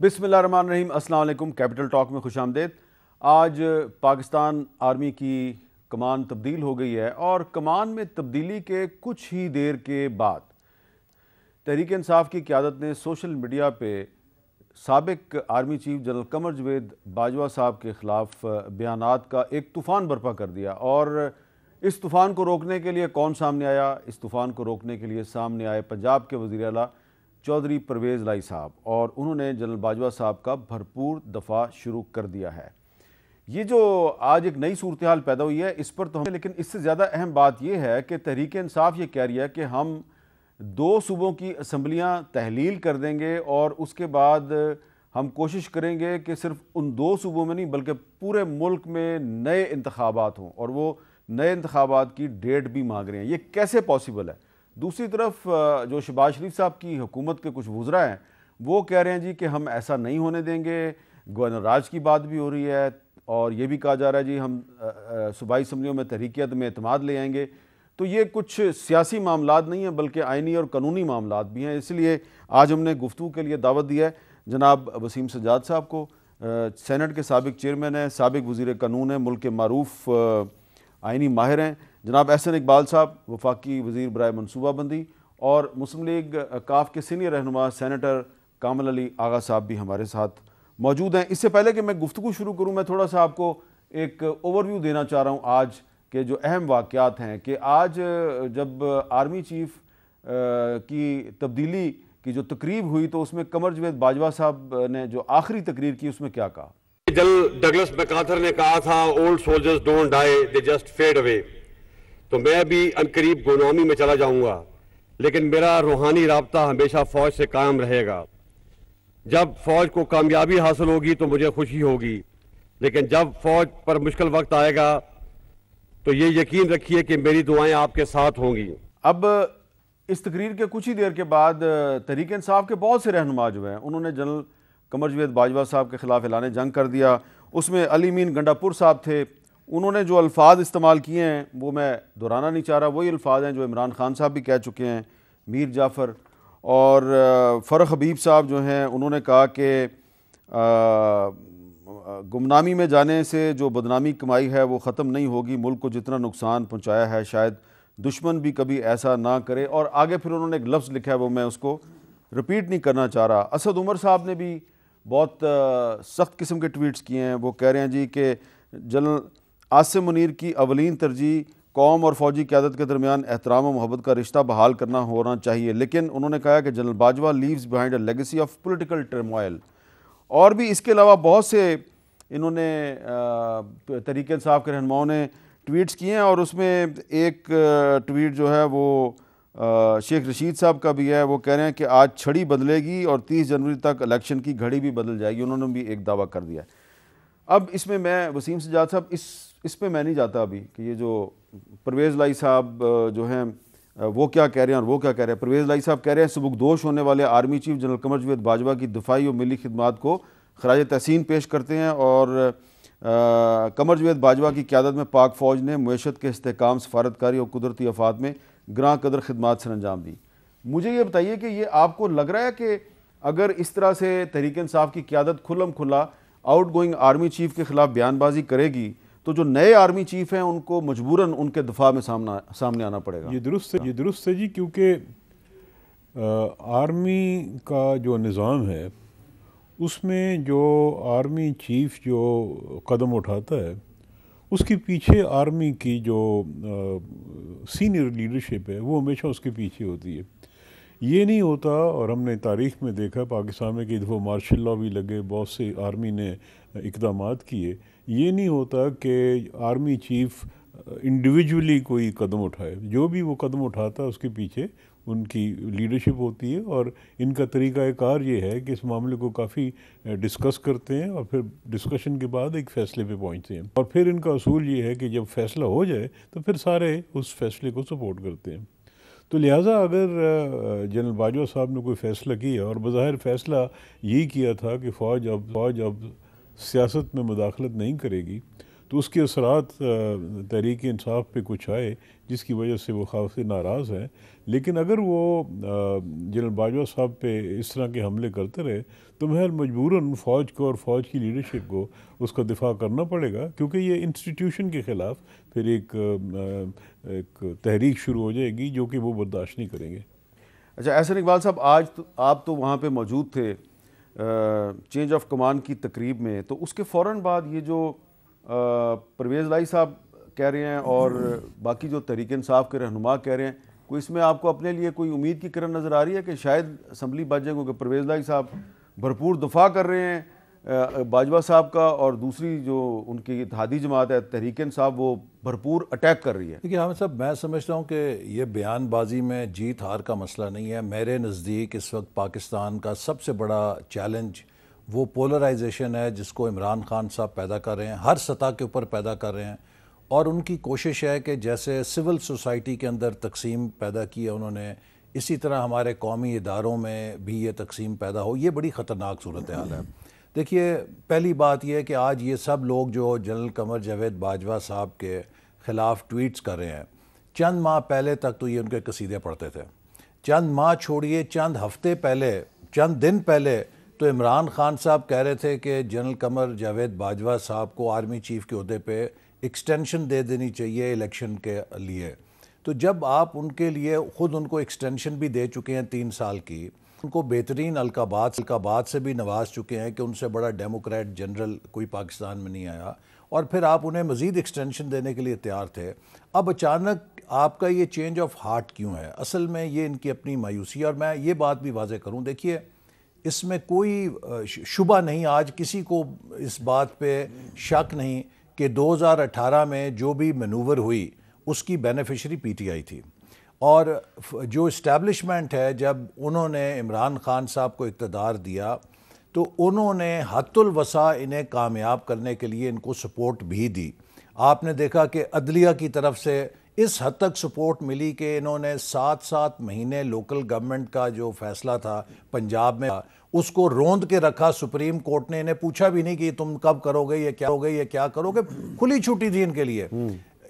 بسم اللہ الرحمن الرحیم۔ السلام علیکم۔ کیپٹل ٹاک میں خوش آمدید۔ آج پاکستان آرمی کی کمان تبدیل ہو گئی ہے اور کمان میں تبدیلی کے کچھ ہی دیر کے بعد تحریک انصاف کی قیادت نے سوشل میڈیا پہ سابق army chief general Qamar Javed Bajwa صاحب کے خلاف بیانات کا ایک طوفان برپا کر دیا، اور اس طوفان کو روکنے کے لیے کون سامنے آیا؟ اس طوفان کو روکنے کے لیے سامنے آئے پنجاب کے وزیر اعلیٰ چودھری پرویز لائی صاحب، اور انہوں نے جنرل باجوہ صاحب کا بھرپور دفاع شروع کر دیا ہے۔ یہ جو آج ایک نئی صورتحال پیدا ہوئی ہے اس پر تو لیکن اس سے زیادہ اہم بات یہ ہے کہ تحریک انصاف یہ کہہ رہی ہے کہ ہم 2 صوبوں کی اسمبلیاں تحلیل کر دیں گے، اور اس کے بعد ہم کوشش کریں گے کہ صرف ان 2 صوبوں میں نہیں بلکہ پورے ملک میں نئے انتخابات ہوں، اور وہ نئے انتخابات کی ڈیٹ بھی مانگ رہے ہیں۔ یہ کیسے پاسبل ہے؟ دوسری طرف جو شہباز شریف صاحب کی حکومت کے کچھ وزراء ہیں وہ کہہ رہے ہیں جی کہ ہم ایسا نہیں ہونے دیں گے۔ گورنر راج کی بات بھی ہو رہی ہے، اور یہ بھی کہا جا رہا ہے جی ہم صوبائی اسمبلیوں میں تحریکیت میں اعتماد لے آئیں گے۔ تو یہ کچھ سیاسی معاملات نہیں ہیں بلکہ آئینی اور قانونی معاملات بھی ہیں۔ اس لیے آج ہم نے گفتگو کے لیے دعوت دی ہے جناب وسیم سجاد صاحب کو، سینٹ کے سابق چیئرمین ہیں، سابق وزیر قانون ہیں، ملک کے معروف آئینی ماہر ہیں، جناب احسن اقبال صاحب وفاقی وزیر برائے منصوبہ بندی، اور مسلم لیگ کاف کے سینئر رہنما سینیٹر کامل علی آغا صاحب بھی ہمارے ساتھ موجود ہیں۔ اس سے پہلے کہ میں گفتگو شروع کروں، میں تھوڑا سا آپ کو ایک اوور ویو دینا چاہ رہا ہوں آج کے جو اہم واقعات ہیں، کہ آج جب آرمی چیف کی تبدیلی کی جو تقریب ہوئی تو اس میں قمر جاوید باجوہ صاحب نے جو آخری تقریر کی اس میں کیا کہا؟ جنرل ڈگلس میکارتھر نے کہا تھا old soldiers don't die they just fade away, تو میں بھی عنقریب غلامی میں چلا جاؤں گا، لیکن میرا روحانی رابطہ ہمیشہ فوج سے قائم رہے گا۔ جب فوج کو کامیابی حاصل ہوگی تو مجھے خوشی ہوگی، لیکن جب فوج پر مشکل وقت آئے گا تو یہ یقین رکھیے کہ میری دعائیں آپ کے ساتھ ہوں گی۔ اب اس تقریر کے کچھ ہی دیر کے بعد تحریک انصاف کے بہت سے رہنما جو ہیں انہوں نے جنرل قمر جاوید باجوہ صاحب کے خلاف اعلان جنگ کر دیا۔ اس میں علی مین گنڈا پور صاحب تھے، انہوں نے جو الفاظ استعمال کیے ہیں وہ میں دہرانا نہیں چاہ رہا، وہی الفاظ ہیں جو عمران خان صاحب بھی کہہ چکے ہیں، میر جعفر اور فرخ حبیب صاحب جو ہیں انہوں نے کہا کہ گمنامی میں جانے سے جو بدنامی کمائی ہے وہ ختم نہیں ہوگی، ملک کو جتنا نقصان پہنچایا ہے شاید دشمن بھی کبھی ایسا نہ کرے، اور آگے پھر انہوں نے ایک لفظ لکھا ہے وہ میں اس کو رپیٹ نہیں کرنا چاہ رہا۔ اسد عمر صاحب نے بھی بہت سخت قسم کے ٹویٹس کیے ہیں، وہ کہہ رہے ہیں جی کہ جنرل عاصم منیر کی اولین ترجیح قوم اور فوجی قیادت کے درمیان احترام و محبت کا رشتہ بحال کرنا ہونا چاہیے، لیکن انہوں نے کہا کہ general Bajwa leaves behind a legacy of political turmoil. اور بھی اس کے علاوہ بہت سے انہوں نے تحریک انصاف کے رہنماؤں نے ٹویٹس کیے ہیں، اور اس میں ایک ٹویٹ جو ہے وہ شیخ رشید صاحب کا بھی ہے، وہ کہہ رہے ہیں کہ آج چھڑی بدلے گی اور 30 جنوری تک الیکشن کی گھڑی بھی بدل جائے گی، انہوں نے بھی ایک دعویٰ کر دیا ہے۔ اب اس میں وسیم سجاد صاحب اس پہ میں نہیں جاتا ابھی کہ یہ جو پرویز لائی صاحب جو ہیں وہ کیا کہہ رہے ہیں اور وہ کیا کہہ رہے ہیں۔ پرویز لائی صاحب کہہ رہے ہیں سبکدوش ہونے والے army chief general Qamar Javed Bajwa کی دفاعی اور ملی خدمات کو خراج تحسین پیش کرتے ہیں، اور قمر جاوید باجوہ کی قیادت میں پاک فوج نے معیشت کے استحکام، سفارتکاری اور قدرتی آفات میں گراں قدر خدمات سر انجام دی۔ مجھے یہ بتائیے کہ یہ آپ کو لگ رہا ہے کہ اگر اس طرح سے تحریک انصاف کی قیادت کھلم کھلا آؤٹ گوئنگ آرمی چیف کے خلاف بیان بازی کرے گی تو جو نئے آرمی چیف ہیں ان کو مجبوراً ان کے دفاع میں سامنے آنا پڑے گا؟ یہ درست ہے جی، کیونکہ آرمی کا جو نظام ہے اس میں جو آرمی چیف جو قدم اٹھاتا ہے اس کے پیچھے آرمی کی جو سینئر لیڈرشپ ہے وہ ہمیشہ اس کے پیچھے ہوتی ہے۔ یہ نہیں ہوتا، اور ہم نے تاریخ میں دیکھا پاکستان میں کہ دفعہ مارشل لاء بھی لگے، بہت سے آرمی نے اقدامات کیے، یہ نہیں ہوتا کہ آرمی چیف انڈیویجولی کوئی قدم اٹھائے، جو بھی وہ قدم اٹھاتا ہے اس کے پیچھے ان کی لیڈرشپ ہوتی ہے، اور ان کا طریقہ کار یہ ہے کہ اس معاملے کو کافی ڈسکس کرتے ہیں اور پھر ڈسکشن کے بعد ایک فیصلے پہ پہنچتے ہیں، اور پھر ان کا اصول یہ ہے کہ جب فیصلہ ہو جائے تو پھر سارے اس فیصلے کو سپورٹ کرتے ہیں۔ تو لہٰذا اگر جنرل باجوہ صاحب نے کوئی فیصلہ کیا، اور بظاہر فیصلہ یہی کیا تھا کہ فوج اب سیاست میں مداخلت نہیں کرے گی، تو اس کے اثرات تحریک انصاف پہ کچھ آئے جس کی وجہ سے وہ خاصی ناراض ہیں. لیکن اگر وہ جنرل باجوہ صاحب پہ اس طرح کے حملے کرتے رہے تو محض مجبوراً فوج کو اور فوج کی لیڈرشپ کو اس کا دفاع کرنا پڑے گا, کیونکہ یہ انسٹیٹیوشن کے خلاف پھر ایک تحریک شروع ہو جائے گی جو کہ وہ برداشت نہیں کریں گے. اچھا احسن اقبال صاحب, آج آپ تو وہاں پہ موجود تھے چینج آف کمان کی تقریب میں, تو اس کے فوراً بعد یہ جو پرویز الہی صاحب کہہ رہے ہیں اور باقی جو تحریک انصاف کے رہنما کہہ رہے ہیں, کوئی اس میں آپ کو اپنے لیے کوئی امید کی کرن نظر آ رہی ہے کہ شاید اسمبلی بچ جائے, کیونکہ پرویز الہی صاحب بھرپور دفاع کر رہے ہیں باجوہ صاحب کا, اور دوسری جو ان کی اتحادی جماعت ہے تحریک انصاف وہ بھرپور اٹیک کر رہی ہے. دیکھیے حامد صاحب, میں سمجھتا ہوں کہ یہ بیان بازی میں جیت ہار کا مسئلہ نہیں ہے. میرے نزدیک اس وقت پاکستان کا سب سے بڑا چیلنج وہ پولرائزیشن ہے جس کو عمران خان صاحب پیدا کر رہے ہیں, ہر سطح کے اوپر پیدا کر رہے ہیں, اور ان کی کوشش ہے کہ جیسے سول سوسائٹی کے اندر تقسیم پیدا کی ہے انہوں نے, اسی طرح ہمارے قومی اداروں میں بھی یہ تقسیم پیدا ہو. یہ بڑی خطرناک صورتحال ہے. دیکھیے پہلی بات یہ ہے کہ آج یہ سب لوگ جو جنرل قمر جاوید باجوہ صاحب کے خلاف ٹویٹس کر رہے ہیں, چند ماہ پہلے تک تو یہ ان کے قصیدے پڑھتے تھے. چند ماہ چھوڑیے, چند ہفتے پہلے, چند دن پہلے تو عمران خان صاحب کہہ رہے تھے کہ جنرل قمر جاوید باجوہ صاحب کو آرمی چیف کے عہدے پہ ایکسٹینشن دے دینی چاہیے الیکشن کے لیے. تو جب آپ ان کے لیے خود ان کو ایکسٹینشن بھی دے چکے ہیں 3 سال کی, ان کو بہترین القابات سے بھی نواز چکے ہیں کہ ان سے بڑا ڈیموکریٹ جنرل کوئی پاکستان میں نہیں آیا, اور پھر آپ انہیں مزید ایکسٹینشن دینے کے لیے تیار تھے. اب اچانک آپ کا یہ چینج آف ہارٹ کیوں ہے؟ اصل میں یہ ان کی اپنی مایوسی. اور میں یہ بات بھی واضح کروں, دیکھیے اس میں کوئی شبہ نہیں, آج کسی کو اس بات پہ شک نہیں کہ 2018 میں جو بھی مینوور ہوئی اس کی بینیفیشری پی ٹی آئی تھی, اور جو اسٹیبلشمنٹ ہے جب انہوں نے عمران خان صاحب کو اقتدار دیا تو انہوں نے حد الوسع انہیں کامیاب کرنے کے لیے ان کو سپورٹ بھی دی. آپ نے دیکھا کہ عدلیہ کی طرف سے اس حد تک سپورٹ ملی کہ انہوں نے 7 مہینے لوکل گورنمنٹ کا جو فیصلہ تھا پنجاب میں اس کو روند کے رکھا. سپریم کورٹ نے انہیں پوچھا بھی نہیں کہ تم کب کرو گے, یہ کیا کرو گے, کھلی چھٹی تھی ان کے لیے.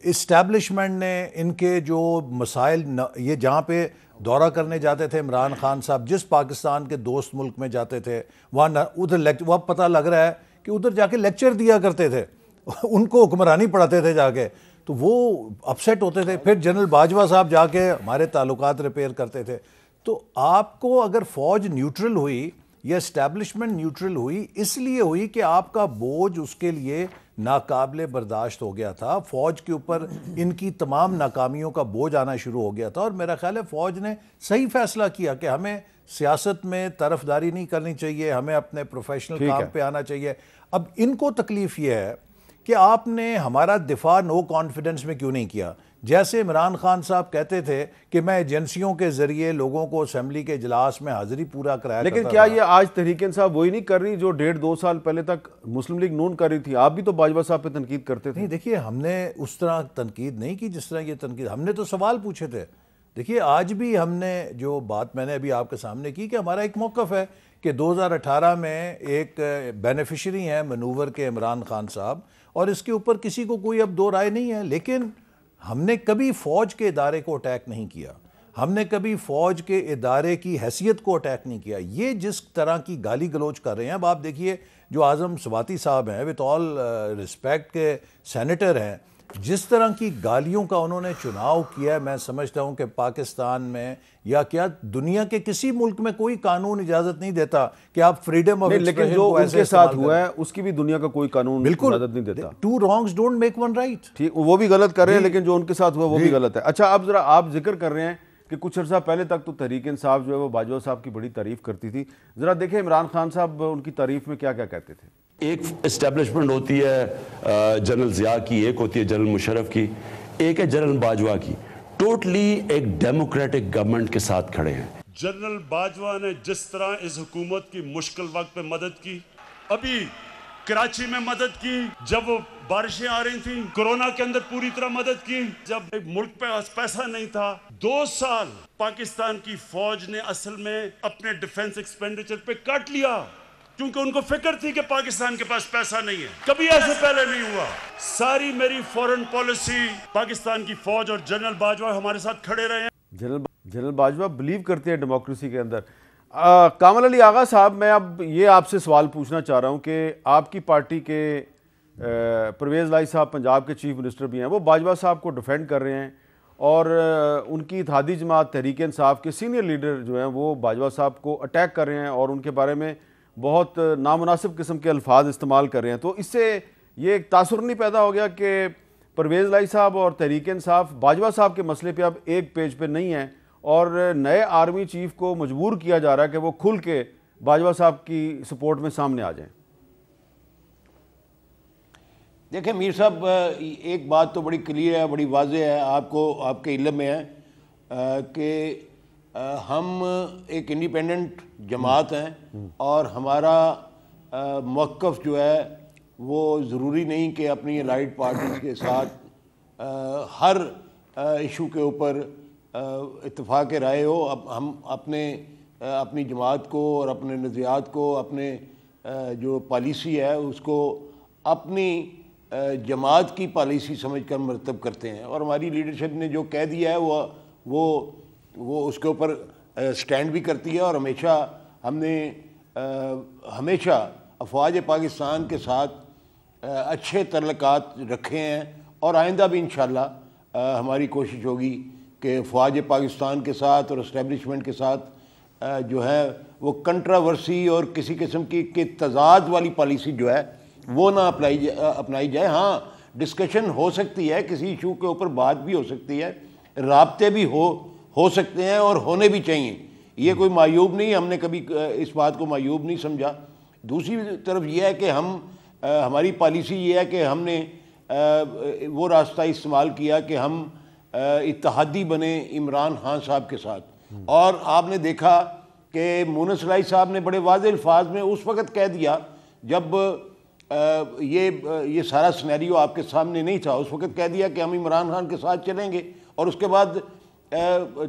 اسٹیبلشمنٹ نے ان کے جو مسائل, یہ جہاں پہ دورہ کرنے جاتے تھے عمران خان صاحب, جس پاکستان کے دوست ملک میں جاتے تھے وہاں ادھر وہ پتہ لگ رہا ہے کہ ادھر جا کے لیکچر دیا کرتے تھے, ان کو حکمرانی پڑھاتے تھے جا کے, تو وہ اپسیٹ ہوتے تھے. پھر جنرل باجوہ صاحب جا کے ہمارے تعلقات ریپیئر کرتے تھے. تو آپ کو اگر فوج نیوٹرل ہوئی یا اسٹیبلشمنٹ نیوٹرل ہوئی, اس لیے ہوئی کہ آپ کا بوجھ اس کے لیے ناقابل برداشت ہو گیا تھا. فوج کے اوپر ان کی تمام ناکامیوں کا بوجھ آنا شروع ہو گیا تھا, اور میرا خیال ہے فوج نے صحیح فیصلہ کیا کہ ہمیں سیاست میں طرفداری نہیں کرنی چاہیے, ہمیں اپنے پروفیشنل کام پہ آنا چاہیے. اب ان کو تکلیف یہ ہے کہ آپ نے ہمارا دفاع نو کانفیڈنس میں کیوں نہیں کیا. جیسے عمران خان صاحب کہتے تھے کہ میں ایجنسیوں کے ذریعے لوگوں کو اسمبلی کے اجلاس میں حاضری پورا کرایا کرتا تھا. لیکن کیا یہ آج تحریک انصاف وہی نہیں کر رہی جو 1.5-2 سال پہلے تک مسلم لیگ نون کر رہی تھی؟ آپ بھی تو باجوہ صاحب پہ تنقید کرتے تھے. نہیں دیکھیے, ہم نے اس طرح تنقید نہیں کی جس طرح یہ تنقید, ہم نے تو سوال پوچھے تھے. دیکھیے آج بھی ہم نے جو بات میں نے ابھی آپ کے سامنے کی کہ ہمارا ایک موقف ہے کہ 2018 میں ایک بینیفیشری ہیں منور کے عمران خان صاحب, اور اس کے اوپر کسی کو کوئی اب دو رائے نہیں ہے. لیکن ہم نے کبھی فوج کے ادارے کو اٹیک نہیں کیا, ہم نے کبھی فوج کے ادارے کی حیثیت کو اٹیک نہیں کیا. یہ جس طرح کی گالی گلوچ کر رہے ہیں, اب آپ دیکھیے جو اعظم سواتی صاحب ہیں, وتھ آل رسپیکٹ کے سینیٹر ہیں, جس طرح کی گالیوں کا انہوں نے چناؤ کیا ہے, میں سمجھتا ہوں کہ پاکستان میں یا کیا دنیا کے کسی ملک میں کوئی قانون اجازت نہیں دیتا کہ آپ فریڈم آف ایکسپریشن لیکن جو ان کے ساتھ ہوا ہے اس کی بھی دنیا کا کوئی قانون اجازت نہیں دیتا. 2 wrongs don't make 1 right. ٹھیک, وہ بھی غلط کر رہے ہیں, لیکن جو ان کے ساتھ ہوا وہ بھی غلط ہے. اچھا اب ذرا آپ ذکر کر رہے ہیں کہ کچھ عرصہ پہلے تک تو تحریک انصاف جو ہے وہ باجوہ صاحب کی بڑی تعریف کرتی تھی. ذرا دیکھیں عمران خان صاحب ان کی تعریف میں کیا کیا کہتے تھے. ایک اسٹیبلشمنٹ ہوتی ہے جنرل ضیاء کی, ایک ہوتی ہے جنرل مشرف کی, ایک ہے جنرل باجوہ کی. ٹوٹلی ایک ڈیموکریٹک گورنمنٹ کے ساتھ کھڑے ہیں. جنرل باجوہ نے جس طرح اس حکومت کی مشکل وقت پہ مدد کی, ابھی کراچی میں مدد کی, جب وہ بارشیں آ رہی تھیں, کورونا کے اندر پوری طرح مدد کی, جب ملک پہ پیسہ نہیں تھا. 2 سال پاکستان کی فوج نے اصل میں اپنے ڈیفنس ایکسپینڈیچر پہ کاٹ لیا. کیونکہ ان کو فکر تھی کہ پاکستان کے پاس پیسہ نہیں ہے. کبھی ایسے پہلے نہیں ہوا. ساری میری فورن پالیسی، پاکستان کی فوج اور جنرل باجوہ ہمارے ساتھ کھڑے رہے ہیں. جنرل باجوہ بلیو کرتے ہیں ڈیموکریسی کے اندر. کامل علی آغا صاحب، میں اب یہ آپ سے سوال پوچھنا چاہ رہا ہوں کہ آپ کی پارٹی کے پرویز لائی صاحب پنجاب کے چیف منسٹر بھی ہیں، وہ باجوہ صاحب کو ڈیفینڈ کر رہے ہیں، اور ان کی اتحادی جماعت تحریک انصاف کے سینئر لیڈر جو ہیں وہ باجوہ صاحب کو اٹیک کر رہے ہیں اور ان کے بارے میں بہت نامناسب قسم کے الفاظ استعمال کر رہے ہیں. تو اس سے یہ ایک تاثر نہیں پیدا ہو گیا کہ پرویز لائی صاحب اور تحریک انصاف باجوہ صاحب کے مسئلے پہ اب ایک پیج پہ نہیں ہیں، اور نئے آرمی چیف کو مجبور کیا جا رہا ہے کہ وہ کھل کے باجوہ صاحب کی سپورٹ میں سامنے آ جائیں؟ دیکھیں میر صاحب، ایک بات تو بڑی کلیئر ہے، بڑی واضح ہے، آپ کے علم میں ہے کہ ہم ایک انڈیپینڈنٹ جماعت ہیں، اور ہمارا موقف جو ہے وہ ضروری نہیں کہ اپنی الائیڈ پارٹیز کے ساتھ ہر ایشو کے اوپر اتفاق رائے ہو. اب ہم اپنی جماعت کو اور اپنے نظریات کو، اپنے جو پالیسی ہے اس کو اپنی جماعت کی پالیسی سمجھ کر مرتب کرتے ہیں، اور ہماری لیڈرشپ نے جو کہہ دیا ہے وہ اس کے اوپر سٹینڈ بھی کرتی ہے. اور ہم نے ہمیشہ افواج پاکستان کے ساتھ اچھے تعلقات رکھے ہیں، اور آئندہ بھی انشاءاللہ ہماری کوشش ہوگی کہ افواج پاکستان کے ساتھ اور اسٹیبلشمنٹ کے ساتھ جو ہے وہ کنٹراورسی اور کسی قسم کی تضاد والی پالیسی جو ہے وہ نہ اپنائی جائے. ہاں ڈسکشن ہو سکتی ہے، کسی ایشو کے اوپر بات بھی ہو سکتی ہے، رابطے بھی ہو سکتے ہیں اور ہونے بھی چاہیے، یہ کوئی معیوب نہیں، ہم نے کبھی اس بات کو معیوب نہیں سمجھا. دوسری طرف یہ ہے کہ ہماری پالیسی یہ ہے کہ ہم نے وہ راستہ استعمال کیا کہ ہم اتحادی بنے عمران خان صاحب کے ساتھ. اور آپ نے دیکھا کہ مونس لائی صاحب نے بڑے واضح الفاظ میں اس وقت کہہ دیا جب یہ سارا سینیریو آپ کے سامنے نہیں تھا، اس وقت کہہ دیا کہ ہم عمران خان کے ساتھ چلیں گے. اور اس کے بعد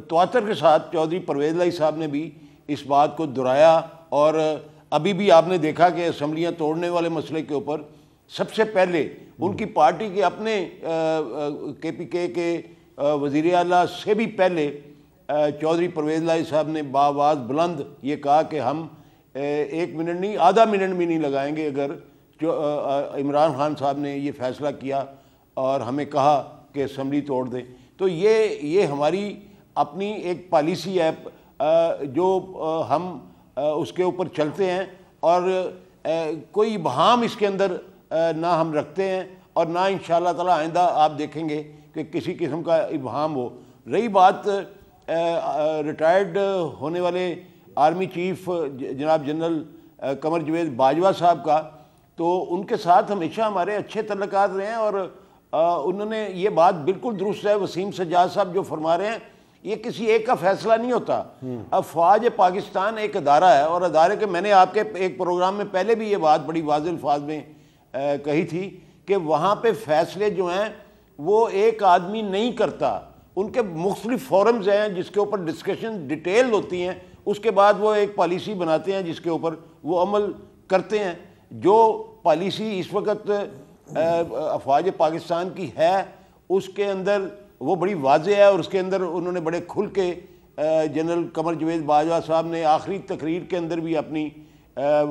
تواتر کے ساتھ چودھری پرویز لائی صاحب نے بھی اس بات کو دہرایا. اور ابھی بھی آپ نے دیکھا کہ اسمبلیاں توڑنے والے مسئلے کے اوپر سب سے پہلے ان کی پارٹی کے اپنے کے پی کے وزیر اعلیٰ سے بھی پہلے چودھری پرویز لائی صاحب نے بآواز بلند یہ کہا کہ ہم 1 منٹ نہیں، آدھا منٹ بھی نہیں لگائیں گے اگر عمران خان صاحب نے یہ فیصلہ کیا اور ہمیں کہا کہ اسمبلی توڑ دیں. تو یہ ہماری اپنی ایک پالیسی ہے جو ہم اس کے اوپر چلتے ہیں، اور کوئی ابہام اس کے اندر نہ ہم رکھتے ہیں، اور نہ انشاءاللہ تعالی آئندہ آپ دیکھیں گے کہ کسی قسم کا ابہام ہو. رہی بات ریٹائرڈ ہونے والے آرمی چیف جناب جنرل قمر جاوید باجوہ صاحب کا، تو ان کے ساتھ ہمیشہ ہمارے اچھے تعلقات رہے ہیں، اور انہوں نے یہ بات بالکل درست ہے وسیم سجاد صاحب جو فرما رہے ہیں، یہ کسی ایک کا فیصلہ نہیں ہوتا. افواج پاکستان ایک ادارہ ہے، اور ادارے کے میں نے آپ کے ایک پروگرام میں پہلے بھی یہ بات بڑی واضح الفاظ میں کہی تھی کہ وہاں پہ فیصلے جو ہیں وہ ایک آدمی نہیں کرتا، ان کے مختلف فورمز ہیں جس کے اوپر ڈسکشن ڈیٹیل ہوتی ہیں، اس کے بعد وہ ایک پالیسی بناتے ہیں جس کے اوپر وہ عمل کرتے ہیں. جو پالیسی اس وقت افواج پاکستان کی ہے اس کے اندر وہ بڑی واضح ہے، اور اس کے اندر انہوں نے بڑے کھل کے جنرل قمر جاوید باجوہ صاحب نے آخری تقریر کے اندر بھی اپنی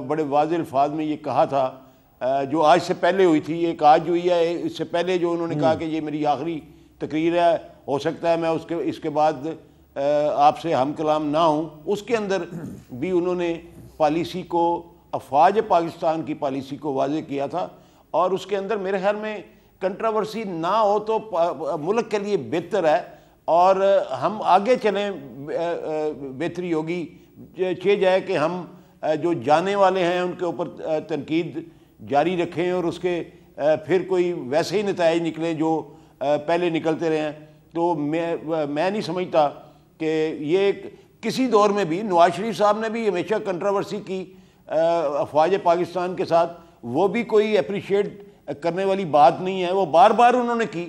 بڑے واضح الفاظ میں یہ کہا تھا، جو آج سے پہلے ہوئی تھی، ایک آج ہوئی ہے، اس سے پہلے جو انہوں نے کہا کہ یہ میری آخری تقریر ہے، ہو سکتا ہے میں اس کے بعد آپ سے ہم کلام نہ ہوں. اس کے اندر بھی انہوں نے پالیسی کو، افواج پاکستان کی پالیسی کو واضح کیا تھا، اور اس کے اندر میرے خیال میں کنٹراورسی نہ ہو تو ملک کے لیے بہتر ہے، اور ہم آگے چلیں بہتری ہوگی. جائے کہ ہم جو جانے والے ہیں ان کے اوپر تنقید جاری رکھیں، اور اس کے پھر کوئی ویسے ہی نتائج نکلیں جو پہلے نکلتے رہے ہیں. تو میں نہیں سمجھتا کہ یہ کسی دور میں بھی نواز شریف صاحب نے بھی ہمیشہ کنٹراورسی کی افواج پاکستان کے ساتھ، وہ بھی کوئی اپریشیٹ کرنے والی بات نہیں ہے، وہ بار بار انہوں نے کی،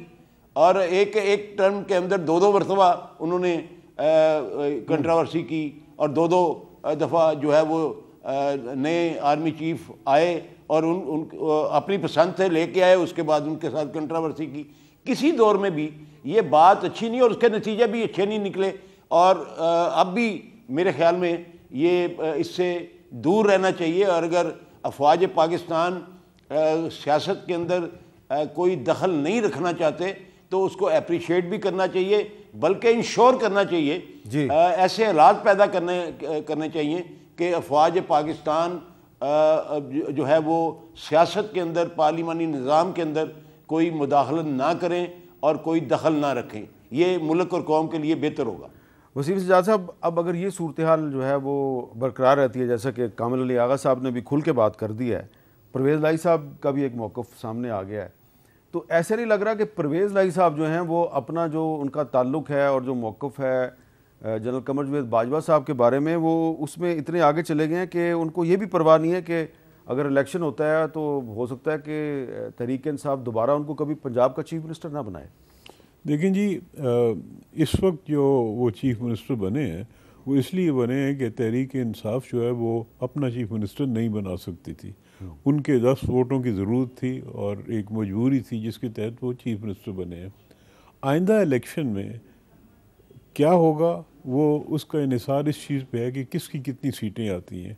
اور ایک ٹرم کے اندر 2 مرتبہ انہوں نے کنٹراورسی کی، اور 2 دفعہ جو ہے وہ نئے آرمی چیف آئے اور ان اپنی پسند سے لے کے آئے, اس کے بعد ان کے ساتھ کنٹراورسی کی. کسی دور میں بھی یہ بات اچھی نہیں اور اس کے نتیجے بھی اچھے نہیں نکلے, اور اب بھی میرے خیال میں یہ اس سے دور رہنا چاہیے. اور اگر افواج پاکستان سیاست کے اندر کوئی دخل نہیں رکھنا چاہتے تو اس کو اپریشیٹ بھی کرنا چاہیے, بلکہ انشور کرنا چاہیے, ایسے حالات پیدا کرنے چاہیے کہ افواج پاکستان جو ہے وہ سیاست کے اندر, پارلیمانی نظام کے اندر کوئی مداخلت نہ کریں اور کوئی دخل نہ رکھیں. یہ ملک اور قوم کے لیے بہتر ہوگا. وسیم سجاد صاحب, اب اگر یہ صورتحال جو ہے وہ برقرار رہتی ہے, جیسا کہ کامل علی آغا صاحب نے بھی کھل کے بات کر دی ہے, پرویز لائی صاحب کا بھی ایک موقف سامنے آ گیا ہے, تو ایسے نہیں لگ رہا کہ پرویز لائی صاحب جو ہیں وہ اپنا جو ان کا تعلق ہے اور جو موقف ہے جنرل قمر جاوید باجوہ صاحب کے بارے میں, وہ اس میں اتنے آگے چلے گئے ہیں کہ ان کو یہ بھی پرواہ نہیں ہے کہ اگر الیکشن ہوتا ہے تو ہو سکتا ہے کہ تحریک انصاف دوبارہ ان کو کبھی پنجاب کا چیف منسٹر نہ بنائے. دیکھیں جی, اس وقت جو وہ چیف منسٹر بنے ہیں وہ اس لیے بنے ہیں کہ تحریک انصاف جو ہے وہ اپنا چیف منسٹر نہیں بنا سکتی تھی. ان کے 10 ووٹوں کی ضرورت تھی اور ایک مجبوری تھی جس کے تحت وہ چیف منسٹر بنے ہیں. آئندہ الیکشن میں کیا ہوگا وہ اس کا انحصار اس چیز پہ ہے کہ کس کی کتنی سیٹیں آتی ہیں.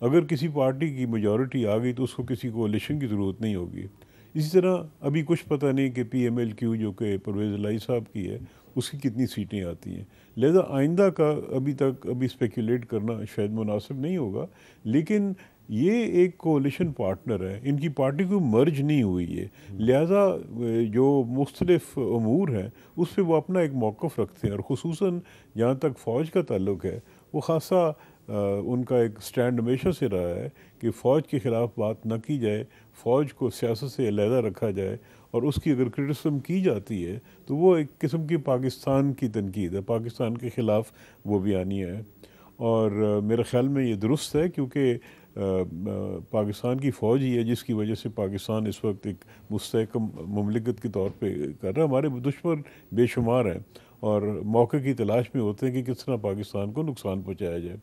اگر کسی پارٹی کی میجورٹی آ گئی تو اس کو کسی کولیشن کی ضرورت نہیں ہوگی. اسی طرح ابھی کچھ پتہ نہیں کہ پی ایم ایل کیو جو کہ پرویز لائی صاحب کی ہے اس کی کتنی سیٹیں آتی ہیں. لہذا آئندہ کا ابھی اسپیکولیٹ کرنا شاید مناسب نہیں ہوگا, لیکن یہ ایک کولیشن پارٹنر ہے, ان کی پارٹی کو مرج نہیں ہوئی ہے, لہذا جو مختلف امور ہیں اس پہ وہ اپنا ایک موقف رکھتے ہیں. اور خصوصاً جہاں تک فوج کا تعلق ہے وہ خاصا ان کا ایک سٹینڈ ہمیشہ سے رہا ہے کہ فوج کے خلاف بات نہ کی جائے, فوج کو سیاست سے علیحدہ رکھا جائے, اور اس کی اگر کرٹیسزم کی جاتی ہے تو وہ ایک قسم کی پاکستان کی تنقید ہے, پاکستان کے خلاف وہ بیانیہ ہے. اور میرے خیال میں یہ درست ہے کیونکہ پاکستان کی فوج ہی ہے جس کی وجہ سے پاکستان اس وقت ایک مستحکم مملکت کے طور پہ کر رہا ہے. ہمارے دشمن بے شمار ہیں اور موقع کی تلاش میں ہوتے ہیں کہ کس طرح پاکستان کو نقصان پہنچایا جائے.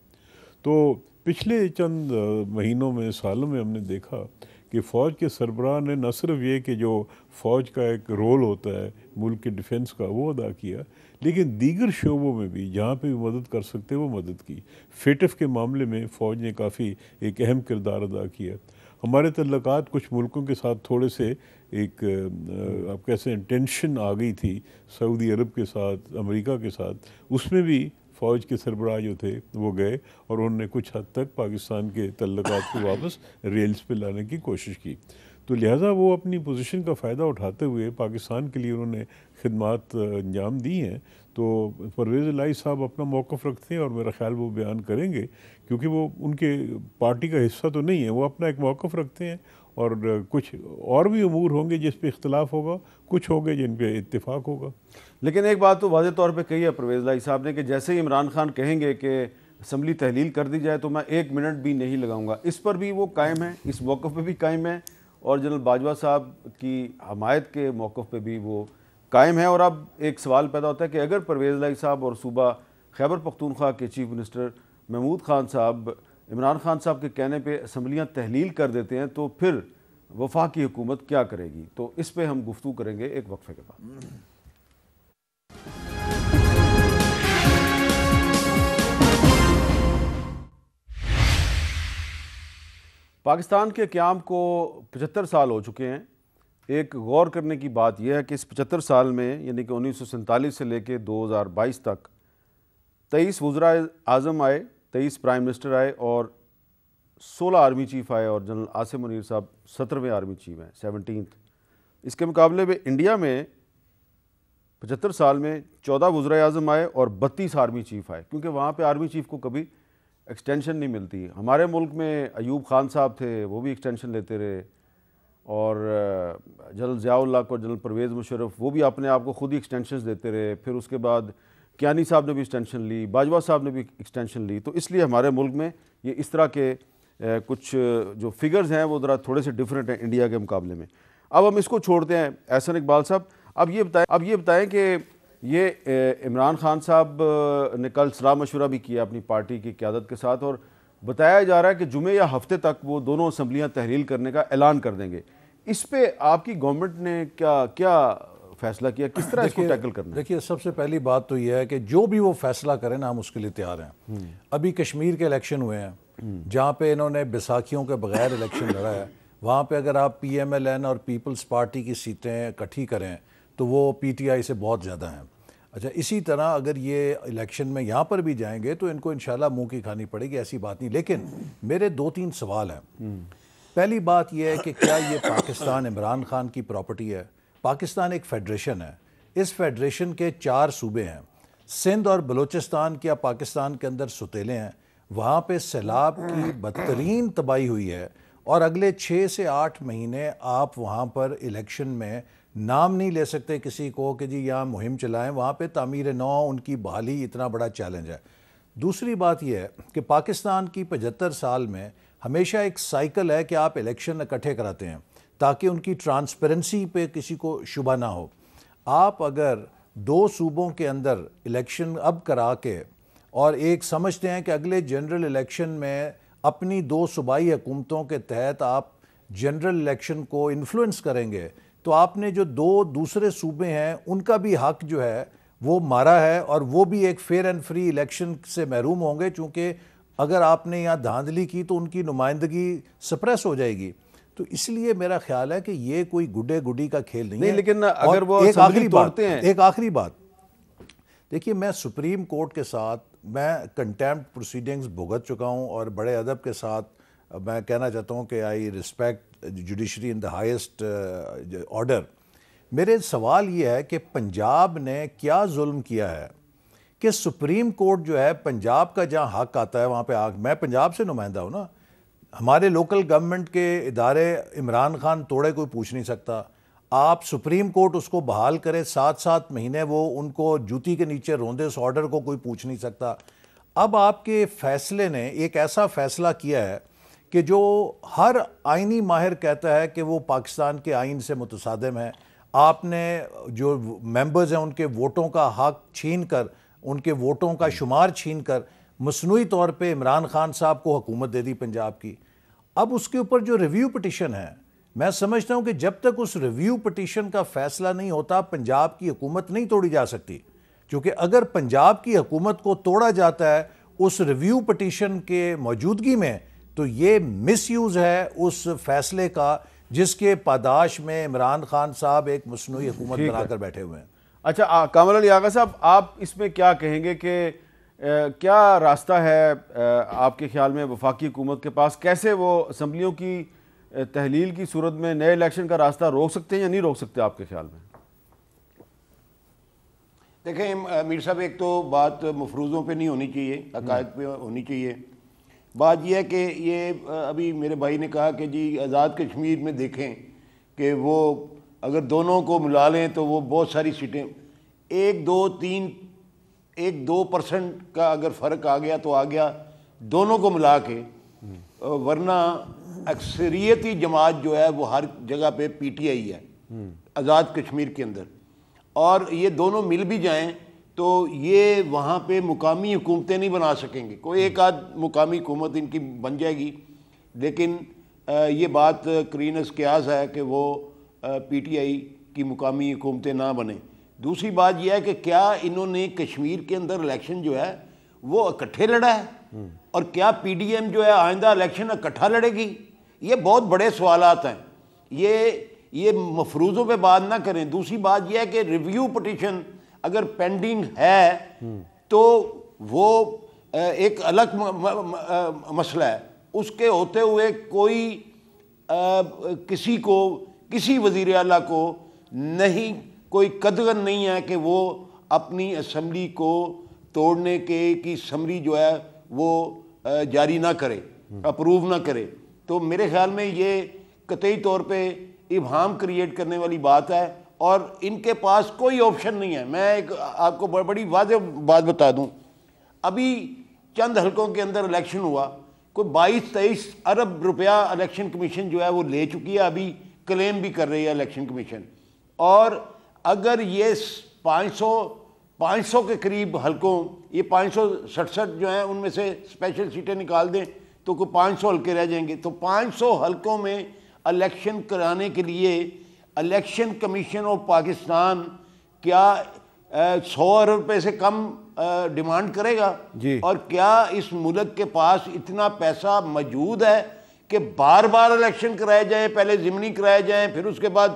تو پچھلے چند مہینوں میں, سالوں میں ہم نے دیکھا کہ فوج کے سربراہ نے نہ صرف یہ کہ جو فوج کا ایک رول ہوتا ہے ملک کے ڈیفنس کا وہ ادا کیا, لیکن دیگر شعبوں میں بھی جہاں پہ بھی مدد کر سکتے وہ مدد کی. فیٹف کے معاملے میں فوج نے کافی ایک اہم کردار ادا کیا. ہمارے تعلقات کچھ ملکوں کے ساتھ تھوڑے سے ایک آپ کیسے ٹینشن آ گئی تھی, سعودی عرب کے ساتھ, امریکہ کے ساتھ, اس میں بھی فوج کے سربراہ جو تھے وہ گئے اور انہوں نے کچھ حد تک پاکستان کے تعلقات کو واپس ریلز پہ لانے کی کوشش کی. تو لہٰذا وہ اپنی پوزیشن کا فائدہ اٹھاتے ہوئے پاکستان کے لیے انہوں نے خدمات انجام دی ہیں. تو پرویز لائی صاحب اپنا موقف رکھتے ہیں اور میرا خیال وہ بیان کریں گے کیونکہ وہ ان کے پارٹی کا حصہ تو نہیں ہے, وہ اپنا ایک موقف رکھتے ہیں. اور کچھ اور بھی امور ہوں گے جس پہ اختلاف ہوگا, کچھ ہوں گے جن پہ اتفاق ہوگا. لیکن ایک بات تو واضح طور پہ کہی ہے پرویز لائی صاحب نے کہ جیسے ہی عمران خان کہیں گے کہ اسمبلی تحلیل کر دی جائے تو میں 1 منٹ بھی نہیں لگاؤں گا, اس پر بھی وہ قائم ہیں, اس موقف پہ بھی قائم ہیں, اور جنرل باجوہ صاحب کی حمایت کے موقف پہ بھی وہ قائم ہے. اور اب ایک سوال پیدا ہوتا ہے کہ اگر پرویز لائی صاحب اور صوبہ خیبر پختونخوا کے چیف منسٹر محمود خان صاحب عمران خان صاحب کے کہنے پہ اسمبلیاں تحلیل کر دیتے ہیں تو پھر وفاقی حکومت کیا کرے گی, تو اس پہ ہم گفتگو کریں گے ایک وقفے کے بعد. پاکستان کے قیام کو 75 سال ہو چکے ہیں. ایک غور کرنے کی بات یہ ہے کہ اس 75 سال میں یعنی کہ 1947 سے لے کے 2022 تک 23 وزراء اعظم آئے, 23 پرائم منسٹر آئے اور 16 آرمی چیف آئے, اور جنرل عاصم منیر صاحب 17ویں آرمی چیف ہیں, 17th. اس کے مقابلے میں انڈیا میں 75 سال میں 14 وزراء اعظم آئے اور 32 آرمی چیف آئے, کیونکہ وہاں پہ آرمی چیف کو کبھی ایکسٹینشن نہیں ملتی. ہمارے ملک میں ایوب خان صاحب تھے, وہ بھی ایکسٹینشن لیتے رہے, اور جنرل ضیاء اللہ کو, جنرل پرویز مشرف, وہ بھی اپنے آپ کو خود ہی ایکسٹینشنز دیتے رہے. پھر اس کے بعد کیانی صاحب نے بھی ایکسٹینشن لی, باجوہ صاحب نے بھی ایکسٹینشن لی. تو اس لیے ہمارے ملک میں یہ اس طرح کے کچھ جو فگرز ہیں وہ ذرا تھوڑے سے ڈیفرنٹ ہیں انڈیا کے مقابلے میں. اب ہم اس کو چھوڑتے ہیں. احسن اقبال صاحب, اب یہ بتائیں کہ یہ عمران خان صاحب نے کل صلاح مشورہ بھی کیا اپنی پارٹی کی قیادت کے ساتھ, اور بتایا جا رہا ہے کہ جمعے یا ہفتے تک وہ دونوں اسمبلیاں تحلیل کرنے کا اعلان کر دیں گے. اس پہ آپ کی گورنمنٹ نے کیا فیصلہ کیا, کس طرح اس کو ٹیکل کرنا ہے؟ دیکھیے سب سے پہلی بات تو یہ ہے کہ جو بھی وہ فیصلہ کریں نا ہم اس کے لیے تیار ہیں. ابھی کشمیر کے الیکشن ہوئے ہیں جہاں پہ انہوں نے بیساکھیوں کے بغیر الیکشن لڑا ہے, وہاں پہ اگر آپ پی ایم ایل این اور پیپلز پارٹی کی سیٹیں اکٹھی کریں تو وہ پی ٹی آئی سے بہت زیادہ ہیں. اچھا اسی طرح اگر یہ الیکشن میں یہاں پر بھی جائیں گے تو ان کو انشاءاللہ منہ کی کھانی پڑے گی, ایسی بات نہیں. لیکن میرے 2-3 سوال ہیں. پہلی بات یہ ہے کہ کیا یہ پاکستان عمران خان کی پراپرٹی ہے؟ پاکستان ایک فیڈریشن ہے, اس فیڈریشن کے 4 صوبے ہیں. سندھ اور بلوچستان کیا پاکستان کے اندر ستیلے ہیں؟ وہاں پہ سیلاب کی بدترین تباہی ہوئی ہے اور اگلے 6 سے 8 مہینے آپ وہاں پر الیکشن میں نام نہیں لے سکتے کسی کو کہ جی یہاں مہم چلائیں. وہاں پہ تعمیر نو, ان کی بحالی اتنا بڑا چیلنج ہے. دوسری بات یہ ہے کہ پاکستان کی 75 سال میں ہمیشہ ایک سائیکل ہے کہ آپ الیکشن اکٹھے کراتے ہیں تاکہ ان کی ٹرانسپیرنسی پہ کسی کو شبہ نہ ہو. آپ اگر 2 صوبوں کے اندر الیکشن اب کرا کے اور ایک سمجھتے ہیں کہ اگلے جنرل الیکشن میں اپنی 2 صوبائی حکومتوں کے تحت آپ جنرل الیکشن کو انفلوئنس کریں گے تو آپ نے جو 2 دوسرے صوبے ہیں ان کا بھی حق جو ہے وہ مارا ہے اور وہ بھی ایک فیئر اینڈ فری الیکشن سے محروم ہوں گے, چونکہ اگر آپ نے یہاں دھاندلی کی تو ان کی نمائندگی سپریس ہو جائے گی. تو اس لیے میرا خیال ہے کہ یہ کوئی گڈے گڈی کا کھیل نہیں ہے. لیکن اگر وہ ایک آخری توڑتے ہیں, ایک آخری بات دیکھیے, میں سپریم کورٹ کے ساتھ میں کنٹیمپٹ پروسیڈنگز بھگت چکا ہوں اور بڑے ادب کے ساتھ میں کہنا چاہتا ہوں کہ I respect judiciary in the highest order. میرے سوال یہ ہے کہ پنجاب نے کیا ظلم کیا ہے کہ سپریم کورٹ جو ہے پنجاب کا جہاں حق آتا ہے وہاں پہ میں پنجاب سے نمائندہ ہوں نا, ہمارے لوکل گورنمنٹ کے ادارے عمران خان توڑے کوئی پوچھ نہیں سکتا. آپ سپریم کورٹ اس کو بحال کرے 7 مہینے وہ ان کو جوتی کے نیچے روندے, اس آرڈر کو کوئی پوچھ نہیں سکتا. اب آپ کے فیصلے نے ایک ایسا فیصلہ کیا ہے کہ جو ہر آئینی ماہر کہتا ہے کہ وہ پاکستان کے آئین سے متصادم ہے. آپ نے جو ممبرز ہیں ان کے ووٹوں کا حق چھین کر, ان کے ووٹوں کا شمار چھین کر مصنوعی طور پہ عمران خان صاحب کو حکومت دے دی پنجاب کی. اب اس کے اوپر جو ریویو پٹیشن ہے, میں سمجھتا ہوں کہ جب تک اس ریویو پٹیشن کا فیصلہ نہیں ہوتا پنجاب کی حکومت نہیں توڑی جا سکتی, کیونکہ اگر پنجاب کی حکومت کو توڑا جاتا ہے اس ریویو پٹیشن کے موجودگی میں تو یہ مس یوز ہے اس فیصلے کا جس کے پاداش میں عمران خان صاحب ایک مصنوعی حکومت بنا کر بیٹھے ہوئے ہیں. اچھا کامل علی آغا صاحب, آپ اس میں کیا کہیں گے کہ کیا راستہ ہے آپ کے خیال میں وفاقی حکومت کے پاس, کیسے وہ اسمبلیوں کی تحلیل کی صورت میں نئے الیکشن کا راستہ روک سکتے ہیں یا نہیں روک سکتے آپ کے خیال میں؟ دیکھیں میر صاحب, ایک تو بات مفروضوں پہ نہیں ہونی چاہیے, حقائق پہ ہونی چاہیے. بات یہ ہے کہ یہ ابھی میرے بھائی نے کہا کہ جی آزاد کشمیر میں دیکھیں کہ وہ اگر دونوں کو ملا لیں تو وہ بہت ساری سیٹیں 1-2% کا اگر فرق آ گیا تو آ گیا, دونوں کو ملا کے, ورنہ اکثریتی جماعت جو ہے وہ ہر جگہ پہ پی ٹی آئی ہے آزاد کشمیر کے اندر, اور یہ دونوں مل بھی جائیں تو یہ وہاں پہ مقامی حکومتیں نہیں بنا سکیں گے. کوئی ایک آدھ مقامی حکومت ان کی بن جائے گی, لیکن یہ بات قرینس قیاس ہے کہ وہ پی ٹی آئی کی مقامی حکومتیں نہ بنیں. دوسری بات یہ ہے کہ کیا انہوں نے کشمیر کے اندر الیکشن جو ہے وہ اکٹھے لڑا ہے, اور کیا پی ڈی ایم جو ہے آئندہ الیکشن اکٹھا لڑے گی؟ یہ بہت بڑے سوالات ہیں, یہ مفروضوں پہ بات نہ کریں. دوسری بات یہ ہے کہ ریویو پٹیشن اگر پینڈنگ ہے تو وہ ایک الگ مسئلہ ہے. اس کے ہوتے ہوئے کوئی کسی وزیر اعلیٰ کو نہیں کوئی قدغن نہیں ہے کہ وہ اپنی اسمبلی کو توڑنے کی سمری جو ہے وہ جاری نہ کرے, اپروو نہ کرے. تو میرے خیال میں یہ قطعی طور پہ ابہام کریٹ کرنے والی بات ہے, اور ان کے پاس کوئی آپشن نہیں ہے. میں ایک آپ کو بڑی واضح بات بتا دوں, ابھی چند حلقوں کے اندر الیکشن ہوا, کوئی 22-23 ارب روپیہ الیکشن کمیشن جو ہے وہ لے چکی ہے, ابھی کلیم بھی کر رہی ہے الیکشن کمیشن. اور اگر یہ 500 کے قریب حلقوں, یہ 567 جو ہیں ان میں سے اسپیشل سیٹیں نکال دیں تو کوئی 500 حلقے رہ جائیں گے. تو 500 حلقوں میں الیکشن کرانے کے لیے الیکشن کمیشن آف پاکستان کیا 100 ارب روپے سے کم ڈیمانڈ کرے گا؟ اور کیا اس ملک کے پاس اتنا پیسہ موجود ہے کہ بار بار الیکشن کرائے جائیں؟ پہلے ضمنی کرائے جائیں، پھر اس کے بعد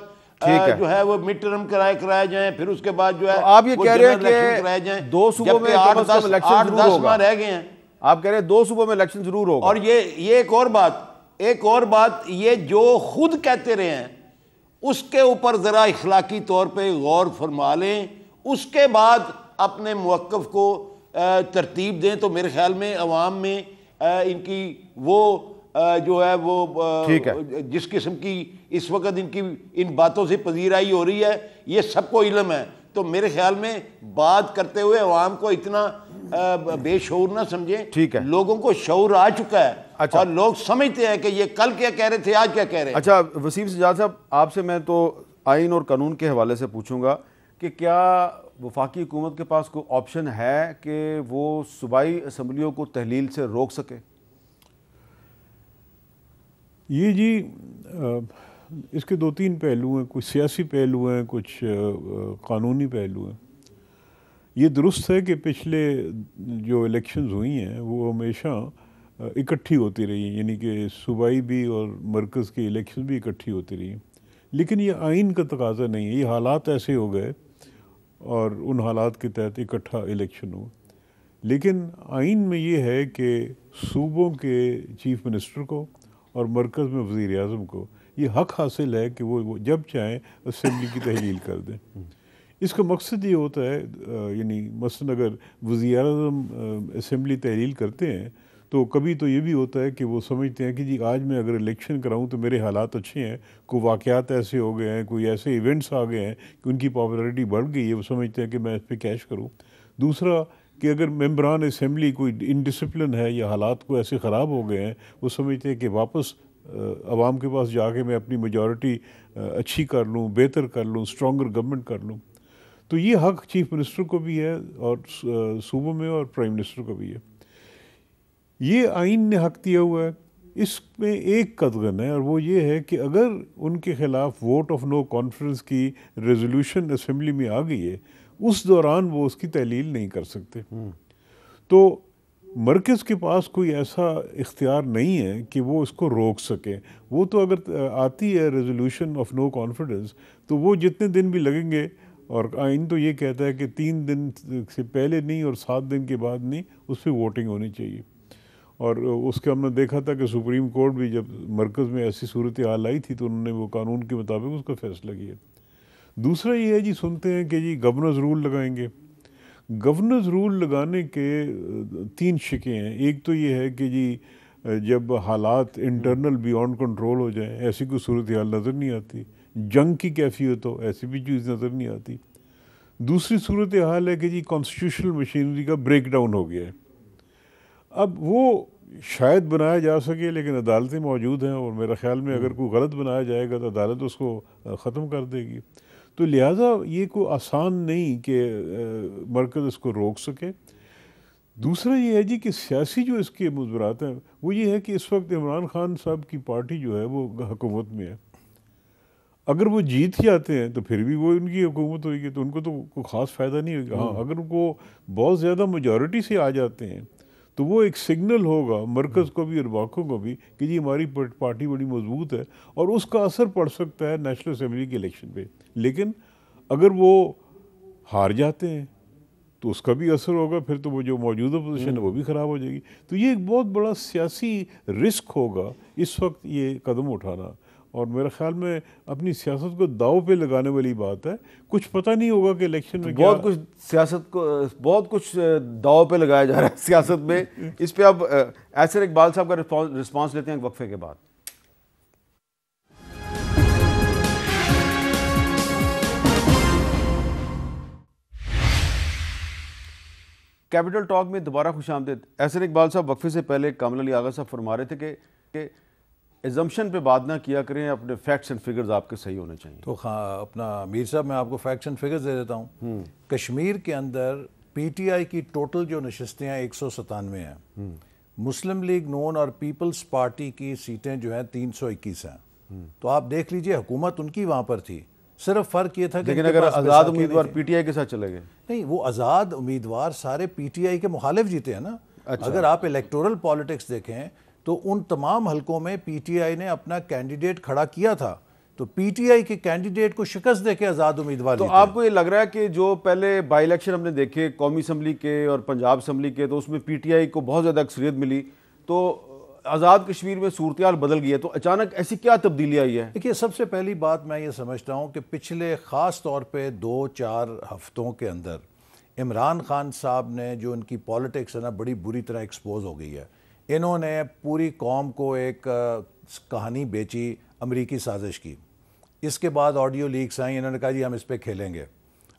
جو ہے وہ مڈ ٹرم کرائے جائیں، پھر اس کے بعد جو ہے آپ یہ کہہ رہے ہیں کہ 2 صوبوں میں 8-10 10 ماہ رہ گئے ہیں. آپ کہہ رہے ہیں 2 صوبوں میں الیکشن ضرور ہوگا. اور یہ ایک اور بات یہ جو خود کہتے رہے ہیں اس کے اوپر ذرا اخلاقی طور پہ غور فرما لیں، اس کے بعد اپنے موقف کو ترتیب دیں. تو میرے خیال میں عوام میں ان کی وہ جو ہے وہ جس قسم کی اس وقت ان باتوں سے پذیرائی ہو رہی ہے یہ سب کو علم ہے. تو میرے خیال میں بات کرتے ہوئے عوام کو اتنا بے شعور نہ سمجھیں. لوگوں کو شعور آ چکا ہے اور لوگ سمجھتے ہیں کہ یہ کل کیا کہہ رہے تھے، آج کیا کہہ رہے ہیں. اچھا وسیم سجاد صاحب، آپ سے میں تو آئین اور قانون کے حوالے سے پوچھوں گا کہ کیا وفاقی حکومت کے پاس کوئی آپشن ہے کہ وہ صوبائی اسمبلیوں کو تحلیل سے روک سکے؟ یہ جی اس کے 2-3 پہلو ہیں. کچھ سیاسی پہلو ہیں، کچھ قانونی پہلو ہیں. یہ درست ہے کہ پچھلے جو الیکشنز ہوئی ہیں وہ ہمیشہ اکٹھی ہوتی رہی ہیں، یعنی کہ صوبائی بھی اور مرکز کی الیکشن بھی اکٹھی ہوتی رہی ہیں. لیکن یہ آئین کا تقاضا نہیں ہے، یہ حالات ایسے ہو گئے اور ان حالات کے تحت اکٹھا الیکشن ہو. لیکن آئین میں یہ ہے کہ صوبوں کے چیف منسٹر کو اور مرکز میں وزیر اعظم کو یہ حق حاصل ہے کہ وہ جب چاہیں اسمبلی کی تحلیل کر دیں. اس کا مقصد یہ ہوتا ہے، یعنی مثلا اگر وزیر اعظم اسمبلی تحلیل کرتے ہیں تو کبھی تو یہ بھی ہوتا ہے کہ وہ سمجھتے ہیں کہ جی آج میں اگر الیکشن کراؤں تو میرے حالات اچھے ہیں، کوئی واقعات ایسے ہو گئے ہیں، کوئی ایسے ایونٹس آ گئے ہیں کہ ان کی پاپولیرٹی بڑھ گئی ہے، وہ سمجھتے ہیں کہ میں اس پہ کیش کروں. دوسرا کہ اگر ممبران اسمبلی کوئی انڈسپلن ہے یا حالات کو ایسے خراب ہو گئے ہیں، وہ سمجھتے ہیں کہ واپس عوام کے پاس جا کے میں اپنی میجورٹی اچھی کر لوں، بہتر کر لوں، اسٹرانگر گورنمنٹ کر لوں. تو یہ حق چیف منسٹر کو بھی ہے اور صوبوں میں اور پرائم منسٹر کو بھی ہے. یہ آئین نے حق دیا ہوا ہے. اس میں ایک قدغن ہے اور وہ یہ ہے کہ اگر ان کے خلاف ووٹ آف نو کانفیڈنس کی ریزولوشن اسمبلی میں آ گئی ہے، اس دوران وہ اس کی تحلیل نہیں کر سکتے. تو مرکز کے پاس کوئی ایسا اختیار نہیں ہے کہ وہ اس کو روک سکے. وہ تو اگر آتی ہے ریزولوشن آف نو کانفیڈنس تو وہ جتنے دن بھی لگیں گے، اور آئین تو یہ کہتا ہے کہ 3 دن سے پہلے نہیں اور 7 دن کے بعد نہیں، اس پہ ووٹنگ ہونی چاہیے. اور اس کا ہم نے دیکھا تھا کہ سپریم کورٹ بھی جب مرکز میں ایسی صورتحال آئی تھی تو انہوں نے وہ قانون کے مطابق اس کا فیصلہ کیا. دوسرا یہ ہے جی سنتے ہیں کہ جی گورنرز رول لگائیں گے. گورنرز رول لگانے کے 3 شکیں ہیں. ایک تو یہ ہے کہ جی جب حالات انٹرنل بیونڈ کنٹرول ہو جائیں، ایسی کوئی صورتحال نظر نہیں آتی، جنگ کی کیفیت ہو، ایسی بھی چیز نظر نہیں آتی. دوسری صورتحال ہے کہ جی کانسٹیٹیوشنل مشینری کا بریک ڈاؤن ہو گیا ہے. اب وہ شاید بنایا جا سکے لیکن عدالتیں موجود ہیں، اور میرا خیال میں اگر کوئی غلط بنایا جائے گا تو عدالت اس کو ختم کر دے گی. تو لہٰذا یہ کوئی آسان نہیں کہ مرکز اس کو روک سکے. دوسرا یہ ہے جی کہ سیاسی جو اس کے مضمرات ہیں وہ یہ ہے کہ اس وقت عمران خان صاحب کی پارٹی جو ہے وہ حکومت میں ہے. اگر وہ جیت جاتے ہیں تو پھر بھی وہ ان کی حکومت ہوئے گی تو ان کو تو کوئی خاص فائدہ نہیں ہوگا. ہاں اگر وہ بہت زیادہ میجورٹی سے آ جاتے ہیں تو وہ ایک سگنل ہوگا مرکز کو بھی اور باقیوں کو بھی کہ جی ہماری پارٹی بڑی مضبوط ہے، اور اس کا اثر پڑ سکتا ہے نیشنل اسمبلی کے الیکشن پہ. لیکن اگر وہ ہار جاتے ہیں تو اس کا بھی اثر ہوگا، پھر تو وہ جو موجودہ پوزیشن ہے وہ بھی خراب ہو جائے گی. تو یہ ایک بہت بڑا سیاسی رسک ہوگا اس وقت یہ قدم اٹھانا، اور میرا خیال میں اپنی سیاست کو داؤ پہ لگانے والی بات ہے. کچھ پتہ نہیں ہوگا کہ الیکشن میں بہت کچھ سیاست کو بہت کچھ داؤ پہ لگایا جا رہا ہے سیاست میں. اس پہ اب ایسر اقبال صاحب کا رسپانس لیتے ہیں وقفے کے بعد. کیپٹل ٹاک میں دوبارہ خوش آمدید. ایسر اقبال صاحب، وقفے سے پہلے کامل علی آغا صاحب فرما رہے تھے کہ ایزمپشن پہ بات نہ کیا کریں، اپنے فیکٹس اینڈ فگرز آپ کے صحیح ہونے چاہیے. تو اپنا میر صاحب میں آپ کو فیکٹس اینڈ فگرز دے دیتا ہوں. کشمیر کے اندر پی ٹی آئی کی ٹوٹل جو نشستیں ہیں 197 ہیں، مسلم لیگ نون اور پیپلز پارٹی کی سیٹیں جو ہیں 321 ہیں، تو آپ دیکھ لیجئے حکومت ان کی وہاں پر تھی، صرف فرق یہ تھا کہ لیکن اگر آزاد امیدوار پی ٹی آئی کے ساتھ چلے گئے، نہیں، وہ آزاد امیدوار سارے پی ٹی آئی کے مخالف جیتے ہیں نا۔ اگر آپ الیکٹورل پالیٹکس دیکھیں تو ان تمام حلقوں میں پی ٹی آئی نے اپنا کینڈیڈیٹ کھڑا کیا تھا، تو پی ٹی آئی کے کینڈیڈیٹ کو شکست دے کے آزاد امیدوار تو آپ کو یہ لگ رہا ہے کہ جو پہلے بائی الیکشن ہم نے دیکھے قومی اسمبلی کے اور پنجاب اسمبلی کے، تو اس میں پی ٹی آئی کو بہت زیادہ اکثریت ملی، تو آزاد کشمیر میں صورتحال بدل گئی ہے، تو اچانک ایسی کیا تبدیلی آئی ہے؟ دیکھیے، سب سے پہلی بات میں یہ سمجھتا ہوں کہ پچھلے خاص طور پہ 2-4 ہفتوں کے اندر عمران خان صاحب نے جو ان کی پالیٹکس ہے نا بڑی بری طرح ایکسپوز ہو گئی ہے۔ انہوں نے پوری قوم کو ایک کہانی بیچی امریکی سازش کی، اس کے بعد آڈیو لیکس آئیں، انہوں نے کہا جی ہم اس پہ کھیلیں گے،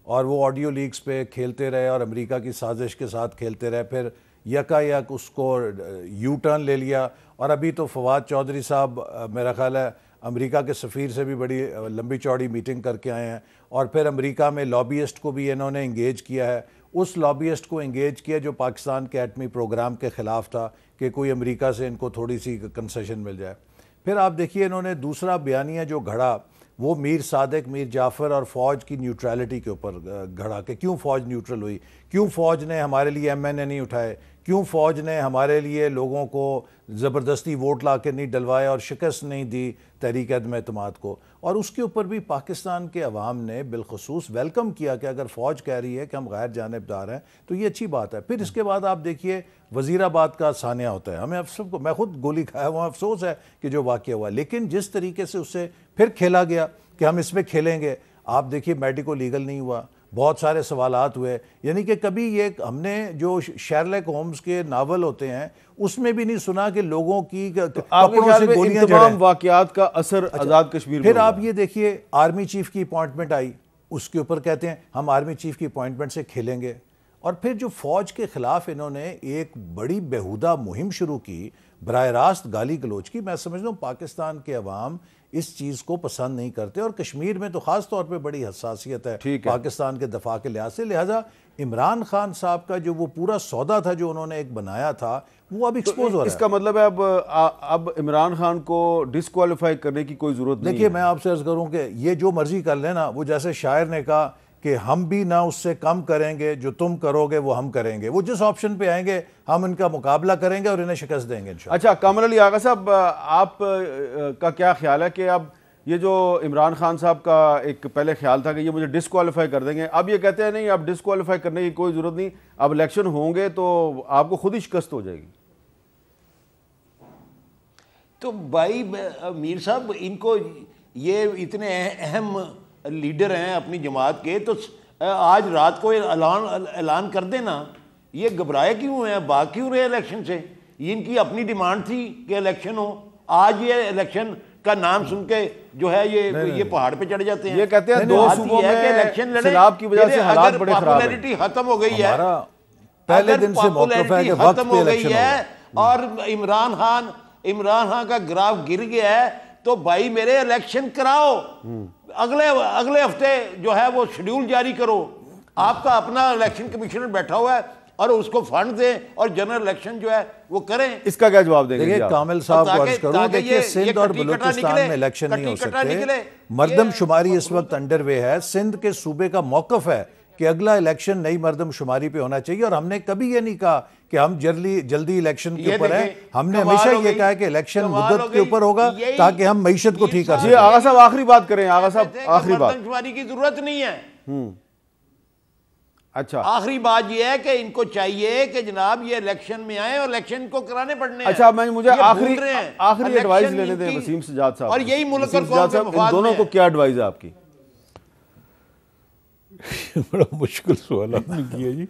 اور وہ آڈیو لیکس پہ کھیلتے رہے اور امریکہ کی سازش کے ساتھ کھیلتے رہے، پھر یکا یک اس کو یو ٹرن لے لیا، اور ابھی تو فواد چودھری صاحب میرا خیال ہے امریکہ کے سفیر سے بھی بڑی لمبی چوڑی میٹنگ کر کے آئے ہیں، اور پھر امریکہ میں لابیسٹ کو بھی انہوں نے انگیج کیا ہے، اس لابیسٹ کو انگیج کیا جو پاکستان کے ایٹمی پروگرام کے خلاف تھا کہ کوئی امریکہ سے ان کو تھوڑی سی کنسیشن مل جائے۔ پھر آپ دیکھیے انہوں نے دوسرا بیانیہ جو گھڑا وہ میر صادق، میر جعفر اور فوج کی نیوٹرلٹی کے اوپر گھڑا کہ کیوں فوج نیوٹرل ہوئی، کیوں فوج نے ہمارے لیے ایم این اے نہیں اٹھائے، کیوں فوج نے ہمارے لیے لوگوں کو زبردستی ووٹ لا کے نہیں ڈلوائے اور شکست نہیں دی تحریک عدم اعتماد کو، اور اس کے اوپر بھی پاکستان کے عوام نے بالخصوص ویلکم کیا کہ اگر فوج کہہ رہی ہے کہ ہم غیر جانبدار ہیں تو یہ اچھی بات ہے۔ پھر اس کے بعد آپ دیکھیے وزیر آباد کا سانحہ ہوتا ہے، ہمیں افسوس کو، میں خود گولی کھایا ہوا، افسوس ہے کہ جو واقعہ ہوا، لیکن جس طریقے سے اسے پھر کھیلا گیا کہ ہم اس میں کھیلیں گے، آپ دیکھیے میڈیکو لیگل نہیں ہوا، بہت سارے سوالات ہوئے، یعنی کہ کبھی یہ ہم نے جو شیرلک ہومز کے ناول ہوتے ہیں اس میں بھی نہیں سنا کہ لوگوں کی کپڑوں سے گولیاں جڑیں۔ تمام واقعات کا اثر آزاد کشمیر میں پھر آپ یہ دیکھیے آرمی چیف کی اپوائنٹمنٹ آئی، اس کے اوپر کہتے ہیں ہم آرمی چیف کی اپوائنٹمنٹ سے کھیلیں گے، اور پھر جو فوج کے خلاف انہوں نے ایک بڑی بیہودہ مہم شروع کی، براہ راست گالی گلوچ کی۔ میں سمجھتا ہوں پاکستان کے عوام اس چیز کو پسند نہیں کرتے، اور کشمیر میں تو خاص طور پہ بڑی حساسیت ہے پاکستان کے دفاع کے لحاظ سے، لہٰذا عمران خان صاحب کا جو وہ پورا سودا تھا جو انہوں نے ایک بنایا تھا وہ اب ایکسپوز ہو رہا ہے۔ اس کا مطلب ہے اب عمران خان کو ڈسکوالیفائی کرنے کی کوئی ضرورت نہیں ہے۔ دیکھیے میں آپ سے عرض کروں کہ یہ جو مرضی کر لیں نا، وہ جیسے شاعر نے کہا کہ ہم بھی نہ اس سے کم کریں گے، جو تم کرو گے وہ ہم کریں گے، وہ جس آپشن پہ آئیں گے ہم ان کا مقابلہ کریں گے اور انہیں شکست دیں گے انشاءاللہ۔ اچھا کامل علی آغا صاحب، آپ کا کیا خیال ہے کہ اب یہ جو عمران خان صاحب کا ایک پہلے خیال تھا کہ یہ مجھے ڈسکوالیفائی کر دیں گے، اب یہ کہتے ہیں نہیں اب ڈسکوالیفائی کرنے کی کوئی ضرورت نہیں، اب الیکشن ہوں گے تو آپ کو خود ہی شکست ہو جائے گی؟ تو بھائی میر صاحب، ان کو یہ اتنے اہم لیڈر ہیں اپنی جماعت کے، تو آج رات کو اعلان کر دینا، یہ گھبرائے کیوں ہیں، بھاگ کیوں رہے الیکشن سے؟ یہ ان کی اپنی ڈیمانڈ تھی کہ الیکشن ہو، آج یہ الیکشن کا نام سن کے جو ہے یہ پہاڑ پہ چڑھ جاتے ہیں۔ یہ کہتے ہیں دو صوبوں میں سیلاب کی وجہ سے حالات بڑے خراب ہیں، پاپولیرٹی ختم ہو گئی ہے، پہلے دن سے موقف ہے کہ وقت پہ الیکشن ہے، اور عمران خان کا گراف گر گیا ہے، تو بھائی میرے الیکشن کراؤ، اگلے ہفتے جو ہے وہ شیڈیول جاری کرو، آپ کا اپنا الیکشن کمیشنر بیٹھا ہوا ہے، اور اس کو فنڈ دیں اور جنرل الیکشن جو ہے وہ کریں۔ اس کا کیا جواب دیں گے؟ دیکھیں کامل صاحب کو عرض کروں، دیکھیے سندھ اور بلوچستان میں الیکشن نہیں ہو سکتے، مردم شماری اس وقت انڈر وے ہے، سندھ کے صوبے کا موقف ہے کہ اگلا الیکشن نئی مردم شماری پہ ہونا چاہیے، اور ہم نے کبھی یہ نہیں کہا کہ ہم جلدی الیکشن کے اوپر ہیں، ہم نے ہمیشہ یہ کہا کہ الیکشن مدت کے اوپر ہوگا تاکہ ہم معیشت کو ٹھیک کر سکیں۔ جی آغا صاحب آخری بات کریں، آغا صاحب آخری بات۔ مردم شماری کی ضرورت نہیں ہے۔ اچھا آخری بات یہ ہے کہ ان کو چاہیے کہ جناب یہ الیکشن میں آئیں اور الیکشن کو کرانے پڑنے ہیں۔ اچھا مجھے آخری الیکشن ایڈوائز لینے دیں وسیم سجاد صاحب، اور یہی ملک اور قوم کے مفاد ان دونوں کو کیا ایڈوائز ہے آپ کی؟ بڑا مشکل سوال آپ نے کیا جی۔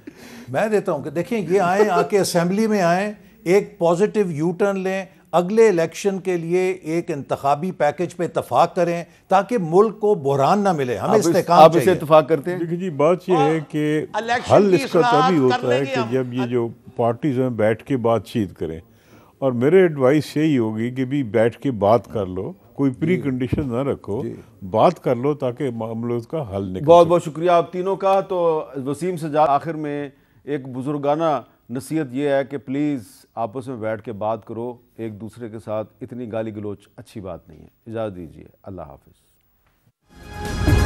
میں دیتا ہوں کہ دیکھیں یہ آئیں، آ کے اسمبلی میں آئیں، ایک پازیٹیو یو ٹرن لیں، اگلے الیکشن کے لیے ایک انتخابی پیکج پہ اتفاق کریں تاکہ ملک کو بحران نہ ملے، ہمیں استحکام آپ چاہیے۔ اسے اتفاق کرتے ہیں؟ دیکھیں جی بات یہ ہے کہ حل اس کا تبھی ہوتا ہے کہ جب یہ جو پارٹیز ہیں بیٹھ کے بات چیت کریں، اور میرے ایڈوائس یہی ہوگی کہ بھی بیٹھ کے بات کر لو، کوئی پری کنڈیشن نہ رکھو، بات کر لو تاکہ معاملوں کا حل نکل۔ بہت بہت شکریہ آپ تینوں کا۔ تو وسیم سجاد، آخر میں ایک بزرگانہ نصیحت یہ ہے کہ پلیز آپس میں بیٹھ کے بات کرو ایک دوسرے کے ساتھ. اتنی گالی گلوچ اچھی بات نہیں ہے. اجازت دیجیے. اللہ حافظ.